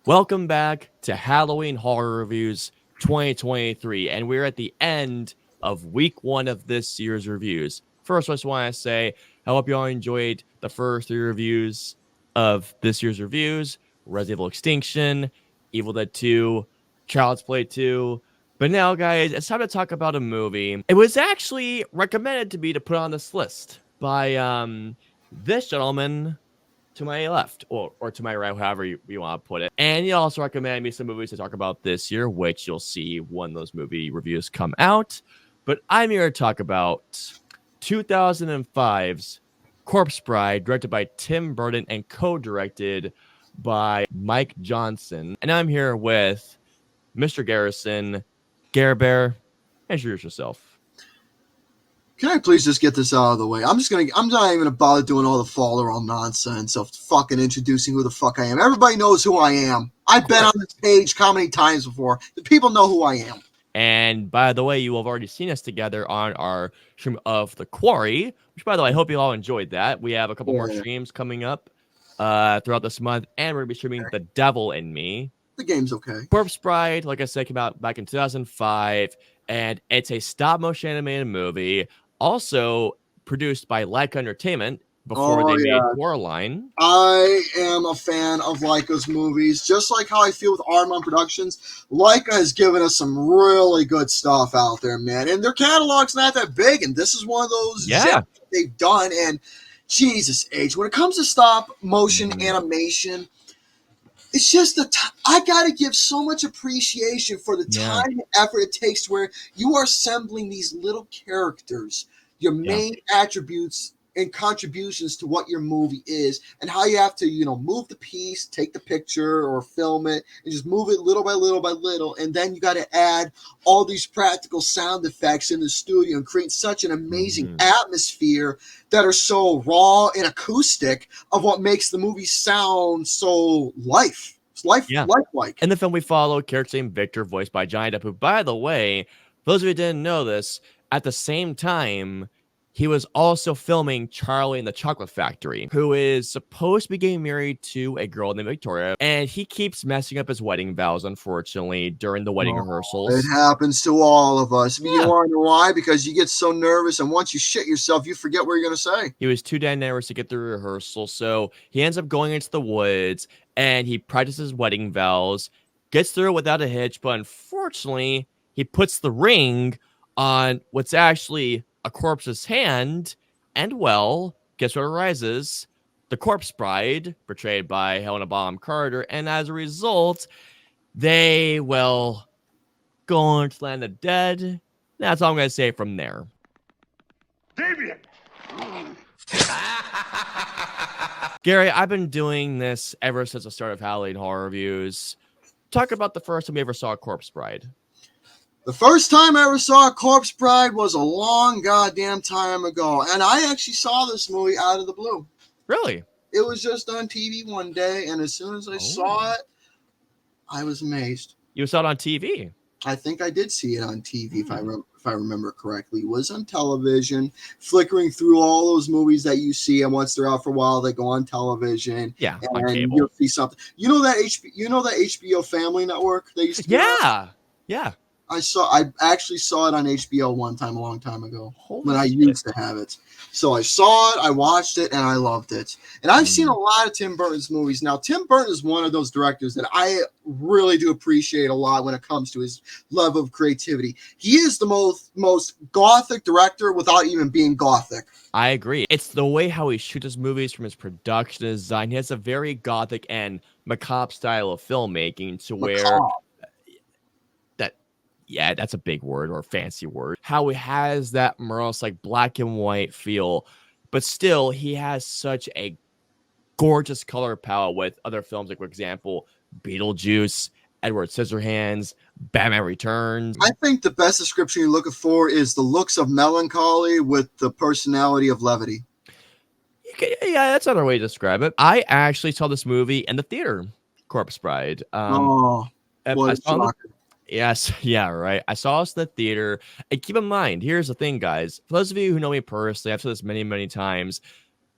Welcome back to Halloween Horror Reviews 2023, and we're at the end of week one of this year's reviews. First, I just want to say I hope you all enjoyed the first three reviews of this year's reviews: Resident Evil Extinction, Evil Dead 2, Child's Play 2. But now, guys, it's time to talk about a movie. It was actually recommended to me to put on this list by this gentleman to my left or to my right, however you want to put it. And he also recommended me some movies to talk about this year, which you'll see when those movie reviews come out. But I'm here to talk about 2005's Corpse Bride, directed by Tim Burton and co-directed by Mike Johnson. And I'm here with Mr. Garrison. Bear, introduce yourself. Can I please just get this out of the way? I'm not even gonna bother doing all the follow on nonsense of fucking introducing who the fuck I am. Everybody knows who I am. I've been on this page how many times before? The people know who I am. And by the way, you have already seen us together on our stream of The Quarry, which, by the way, I hope you all enjoyed that. We have a couple more streams coming up throughout this month, and we're going to be streaming The Devil in Me. The game's okay. Corpse Bride, like I said, came out back in 2005, and it's a stop-motion animated movie, also produced by Laika Entertainment before they made Coraline. I am a fan of Laika's movies, just like how I feel with Aardman Productions. Laika has given us some really good stuff out there, man, and their catalog's not that big, and this is one of those they've done. And Jesus H, when it comes to stop motion animation, it's just I gotta give so much appreciation for the time and effort it takes to where you are assembling these little characters, your main attributes and contributions to what your movie is, and how you have to, move the piece, take the picture or film it, and just move it little by little by little. And then you got to add all these practical sound effects in the studio and create such an amazing atmosphere that are so raw and acoustic of what makes the movie lifelike. In the film, we follow a character named Victor, voiced by Johnny Depp, who, by the way, for those of you who didn't know this, at the same time, he was also filming Charlie and the Chocolate Factory, who is supposed to be getting married to a girl named Victoria, and he keeps messing up his wedding vows, unfortunately, during the wedding rehearsals. It happens to all of us. You want to know why? Because you get so nervous, and once you shit yourself, you forget what you're going to say. He was too damn nervous to get through rehearsal, so he ends up going into the woods, and he practices wedding vows, gets through it without a hitch, but unfortunately, he puts the ring on what's actually a corpse's hand, and well, guess what arises? The Corpse Bride, portrayed by Helena Bonham Carter, and as a result, they will go into the land of dead. That's all I'm going to say from there. Damien! Gary, I've been doing this ever since the start of Halloween Horror Reviews. Talk about the first time you ever saw Corpse Bride. The first time I ever saw Corpse Bride was a long goddamn time ago, and I actually saw this movie out of the blue. Really? It was just on TV one day, and as soon as I saw it, I was amazed. You saw it on TV? I think I did see it on TV, if I remember correctly. It was on television, flickering through all those movies that you see, and once they're out for a while, they go on television. Yeah, and on cable. You'll see something. You know that HBO Family Network they used to be on? Yeah. I actually saw it on HBO one time a long time ago when I used to have it. So I saw it, I watched it, and I loved it. And I've seen a lot of Tim Burton's movies. Now, Tim Burton is one of those directors that I really do appreciate a lot when it comes to his level of creativity. He is the most gothic director without even being gothic. I agree. It's the way how he shoots his movies, from his production design. He has a very gothic and macabre style of filmmaking where... Yeah, that's a big word or a fancy word. How he has that morose, like black and white feel, but still he has such a gorgeous color palette with other films, like, for example, Beetlejuice, Edward Scissorhands, Batman Returns. I think the best description you're looking for is the looks of melancholy with the personality of levity. Yeah, that's another way to describe it. I actually saw this movie in the theater, Corpse Bride. Yes, yeah, right. I saw us in the theater. And keep in mind, here's the thing, guys. For those of you who know me personally, I've said this many, many times.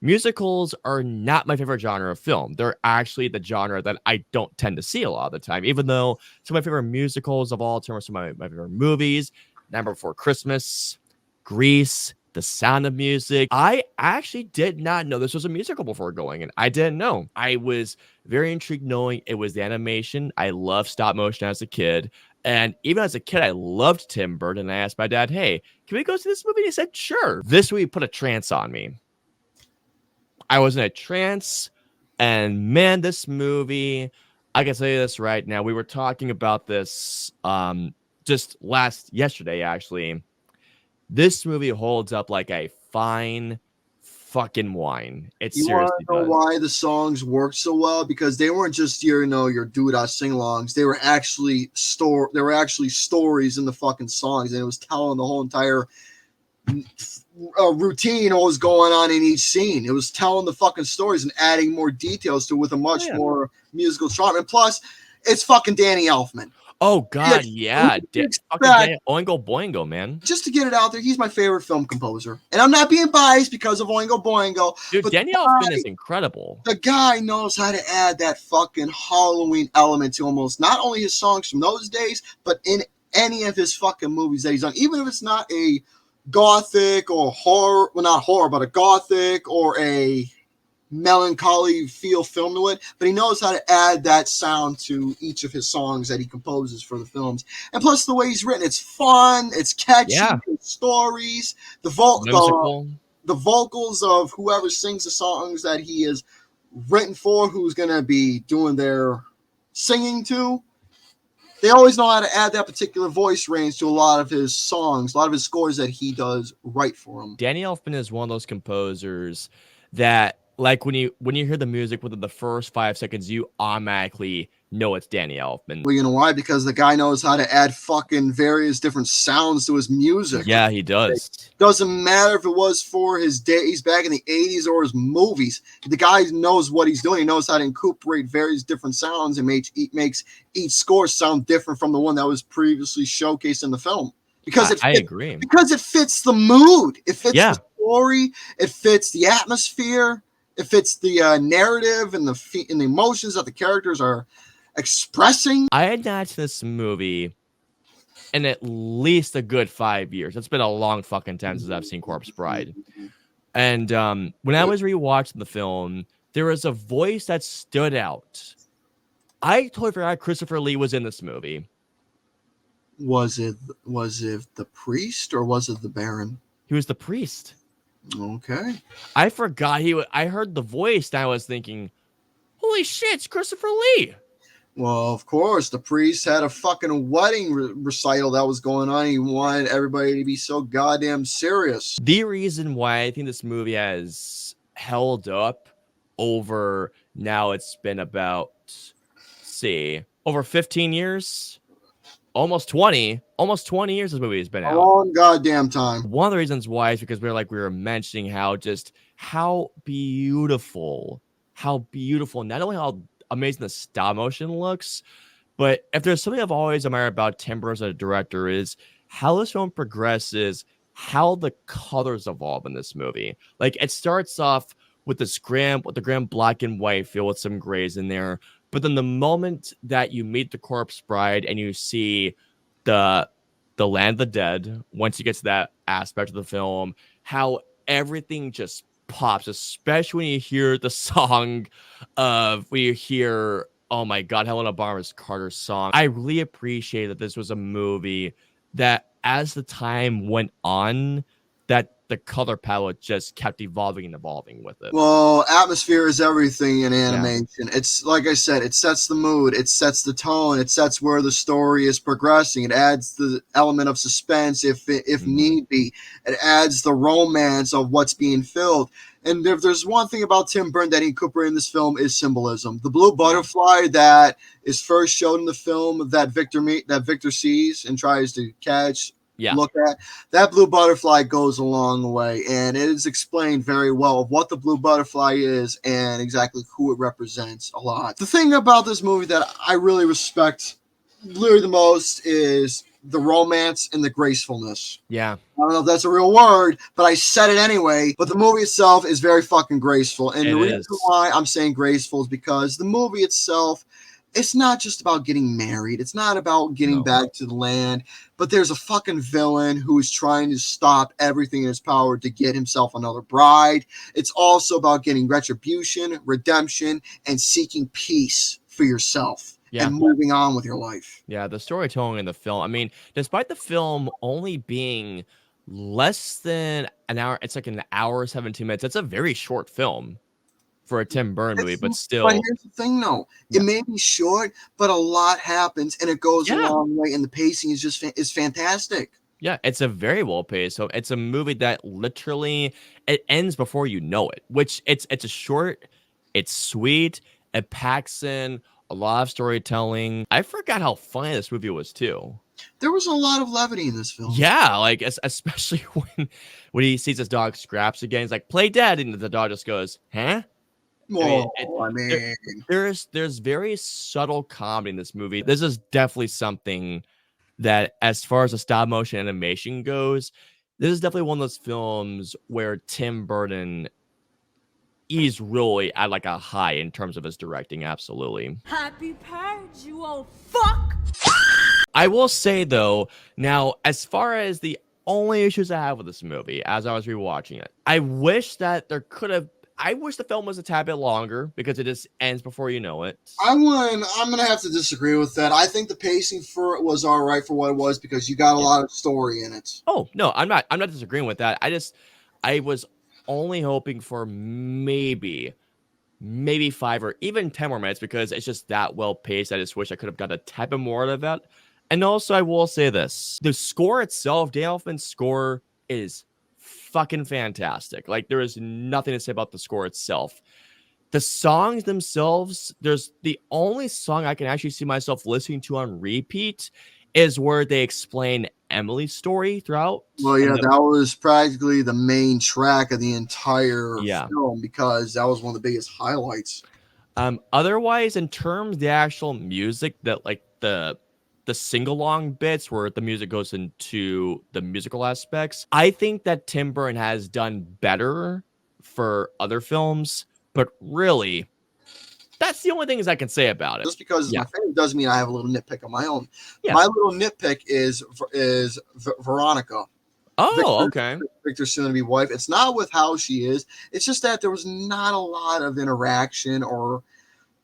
musicals are not my favorite genre of film. They're actually the genre that I don't tend to see a lot of the time, even though some of my favorite musicals of all time are some of my favorite movies. Number Before Christmas, Grease, The Sound of Music. I actually did not know this was a musical before going in. I didn't know. I was very intrigued knowing it was the animation. I loved stop motion as a kid. And even as a kid, I loved Tim Burton. And I asked my dad, hey, can we go see this movie? He said, sure. This movie put a trance on me. I was in a trance, and man, this movie, I can say this right now. We were talking about this just yesterday, actually. This movie holds up like a fine fucking wine. It You want seriously to know does. why the songs worked so well? Because they weren't just your doo-dah sing-alongs. They were actually stories in the fucking songs, and it was telling the whole entire routine what was going on in each scene. It was telling the fucking stories and adding more details to it with a much more musical charm. And plus, it's fucking Danny Elfman. Oh God, yeah. Fucking Oingo Boingo, man. Just to get it out there, he's my favorite film composer. And I'm not being biased because of Oingo Boingo. Dude, but Danny Elfman is incredible. The guy knows how to add that fucking Halloween element to almost not only his songs from those days, but in any of his fucking movies that he's done. Even if it's not a gothic or horror, well, not horror, but a gothic or a melancholy feel film to it, but he knows how to add that sound to each of his songs that he composes for the films. And plus the way he's written, it's fun, it's catchy, stories, the vocals of whoever sings the songs that he is written for, who's going to be doing their singing to. They always know how to add that particular voice range to a lot of his songs, a lot of his scores that he does write for him. Danny Elfman is one of those composers that, like, when you hear the music within the first 5 seconds, you automatically know it's Danny Elfman. Well, you know why? Because the guy knows how to add fucking various different sounds to his music. Yeah, he does. It doesn't matter if it was for his days back in the 80s or his movies. The guy knows what he's doing. He knows how to incorporate various different sounds and makes each score sound different from the one that was previously showcased in the film. Because I agree. Because it fits the mood. It fits the story. It fits the atmosphere. It fits the narrative and the emotions that the characters are expressing. I had not seen this movie in at least a good 5 years. It's been a long fucking time since I've seen Corpse Bride. And when I was rewatching the film, there was a voice that stood out. I totally forgot Christopher Lee was in this movie. Was it the priest or was it the Baron? He was the priest. Okay. I forgot I heard the voice and I was thinking, holy shit, it's Christopher Lee. Well, of course, the priest had a fucking wedding recital that was going on. He wanted everybody to be so goddamn serious. The reason why I think this movie has held up over, now it's been about, over 15 years, almost 20 years this movie has been out. A long goddamn time. One of the reasons why is because we were mentioning how beautiful, not only how amazing the stop motion looks, but if there's something I've always admired about Tim Burton as a director is how this film progresses, how the colors evolve in this movie. Like, it starts off with the grand black and white feel with some grays in there, but then the moment that you meet the Corpse Bride and you see the Land of the Dead, once you get to that aspect of the film, how everything just pops, especially when you hear the song oh my god, Helena Bonham Carter's song. I really appreciate that this was a movie that, as the time went on, that the color palette just kept evolving with it. Well, atmosphere is everything in animation. Yeah. It's like I said, it sets the mood, it sets the tone, it sets where the story is progressing. It adds the element of suspense if need be. It adds the romance of what's being filled. And if there's one thing about Tim Burton that he incorporated in this film is symbolism. The blue butterfly that is first shown in the film that Victor sees and tries to catch. Yeah. Look at that blue butterfly goes a long way, and it is explained very well of what the blue butterfly is and exactly who it represents a lot. The thing about this movie that I really respect literally the most is the romance and the gracefulness. Yeah. I don't know if that's a real word, but I said it anyway. But the movie itself is very fucking graceful. And It the reason is. why I'm saying graceful is because the movie itself, it's not just about getting married. It's not about getting No. back to the land. But there's a fucking villain who is trying to stop everything in his power to get himself another bride. It's also about getting retribution, redemption, and seeking peace for yourself. Yeah. And moving on with your life. Yeah, the storytelling in the film. I mean, despite the film only being less than an hour, it's like an hour, 17 minutes. It's a very short film for a Tim Burton movie, but But still. here's the thing, though. Yeah. It may be short, but a lot happens, and it goes a Yeah. long way, and the pacing is just is fantastic. Yeah, it's a very well paced. So it's a movie that literally it ends before you know it, which it's a short, it's sweet, it packs in a lot of storytelling. I forgot how funny this movie was too. There was a lot of levity in this film. Yeah, like especially when he sees his dog Scraps again, he's like, "Play dead," and the dog just goes, "Huh?" Well, mean, there's very subtle comedy in this movie. This is definitely something that, as far as the stop motion animation goes, this is definitely one of those films where Tim Burton is really at like a high in terms of his directing. Absolutely. Happy purge, you old fuck! I will say though, now as far as the only issues I have with this movie, as I was rewatching it, I wish that there could have. I wish the film was a tad bit longer because it just ends before you know it. I'm gonna have to disagree with that. I think the pacing for it was all right for what it was because you got a lot of story in it. Oh no, I'm not disagreeing with that. I was only hoping for maybe 5 or even 10 more minutes because it's just that well paced. I just wish I could have got a tad bit more out of that. And also, I will say this: the score itself, Danny Elfman's score, is fucking fantastic. Like, there is nothing to say about the score itself. The songs themselves, there's the only song I can actually see myself listening to on repeat is where they explain Emily's story throughout. Well, yeah, that was practically the main track of the entire film because that was one of the biggest highlights. Otherwise, in terms of the actual music, that like the sing-along bits where the music goes into the musical aspects, I think that Tim Burton has done better for other films, but really, that's the only things I can say about it. Just because it's my favorite doesn't mean I have a little nitpick of my own. Yeah. My little nitpick is Veronica. Oh, okay. Victor's soon-to-be wife. It's not with how she is. It's just that there was not a lot of interaction or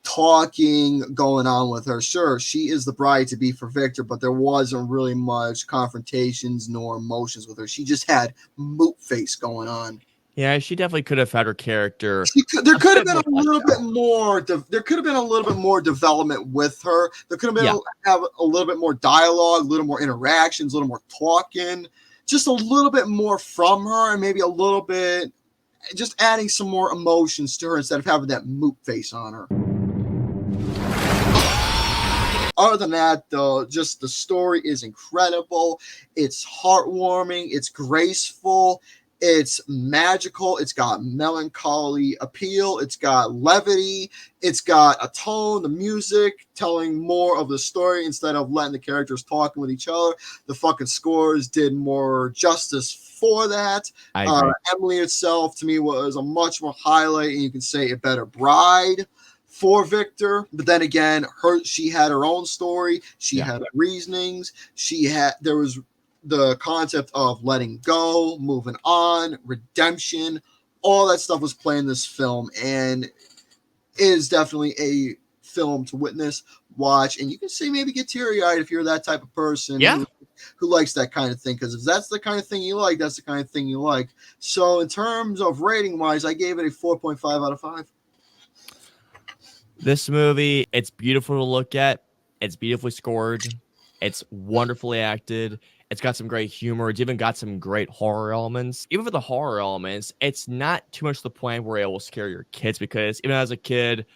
talking going on with her. Sure, she is the bride to be for Victor, but there wasn't really much confrontations nor emotions with her. She just had moot face going on. Yeah, she definitely could have had her character. There could have been a little bit more. There could have been a little bit more development with her. There could have been have a little bit more dialogue, a little more interactions, a little more talking, just a little bit more from her, and maybe a little bit, just adding some more emotions to her instead of having that moot face on her. Other than that, though, just the story is incredible. It's heartwarming. It's graceful. It's magical. It's got melancholy appeal. It's got levity. It's got a tone, the music telling more of the story instead of letting the characters talking with each other. The fucking scores did more justice for that. Emily itself, to me, was a much more highlight, and you can say a better bride for Victor. But then again, she had her own story. She had reasonings. There was the concept of letting go, moving on, redemption, all that stuff was playing in this film, and is definitely a film to witness, watch, and you can say maybe get teary-eyed if you're that type of person who likes that kind of thing, because if that's the kind of thing you like, that's the kind of thing you like. So in terms of rating-wise, I gave it a 4.5 out of 5. This movie, it's beautiful to look at. It's beautifully scored. It's wonderfully acted. It's got some great humor. It's even got some great horror elements. Even for the horror elements, it's not too much to the point where it will scare your kids, because even as a kid,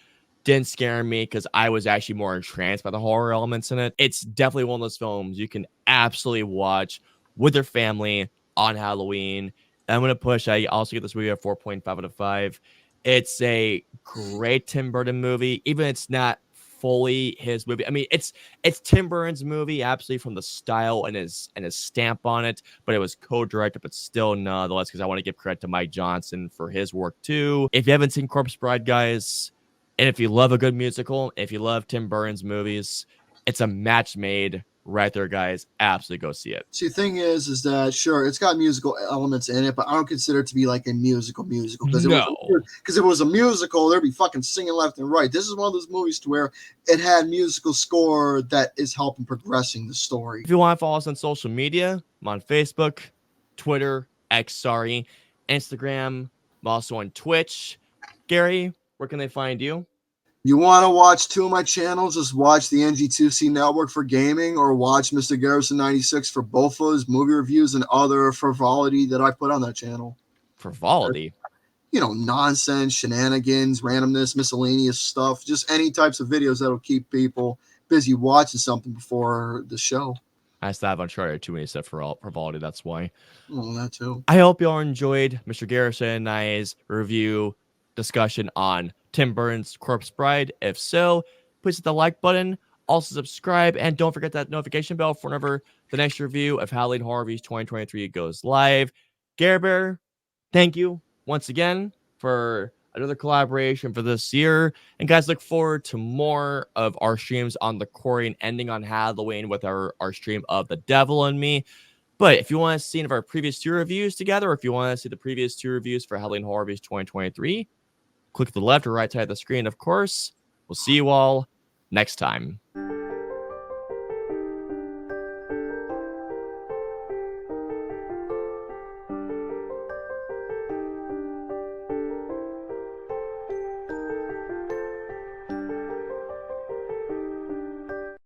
didn't scare me because I was actually more entranced by the horror elements in it. It's definitely one of those films you can absolutely watch with your family on Halloween. I'm going to push. I also get this movie a 4.5 out of 5. It's a great Tim Burton movie. Even if it's not fully his movie. I mean, it's Tim Burton's movie, absolutely, from the style and his stamp on it, but it was co-directed, but still nonetheless, because I want to give credit to Mike Johnson for his work too. If you haven't seen Corpse Bride, guys, and if you love a good musical, if you love Tim Burton's movies, it's a match made right there, guys. Absolutely go see it. See, the thing is that sure, it's got musical elements in it, but I don't consider it to be like a musical because No. if it was a musical, there'd be fucking singing left and right. This is one of those movies to where it had musical score that is helping progressing the story. If you want to follow us on social media, I'm on Facebook, Twitter, Instagram. I'm also on Twitch. Gary, where can they find you? You want to watch two of my channels? Just watch the NG2C Network for gaming, or watch Mr. Garrison 96 for both of his movie reviews and other frivolity that I put on that channel. Frivolity. You know, nonsense, shenanigans, randomness, miscellaneous stuff, just any types of videos that'll keep people busy watching something before the show. I still have Uncharted too many stuff for frivolity. That's why. Well, that too. I hope you all enjoyed Mr. Garrison and I's review discussion on Tim Burton's Corpse Bride. If so, please hit the like button. Also subscribe, and don't forget that notification bell for whenever the next review of Halloween Horror Reviews 2023 goes live. Gare Bear, thank you once again for another collaboration for this year. And guys, look forward to more of our streams on the Korean ending on Halloween with our stream of The Devil in Me. But if you want to see any of our previous two reviews together, or if you want to see the previous two reviews for Halloween Horror Reviews 2023, click the left or right side of the screen, of course. We'll see you all next time.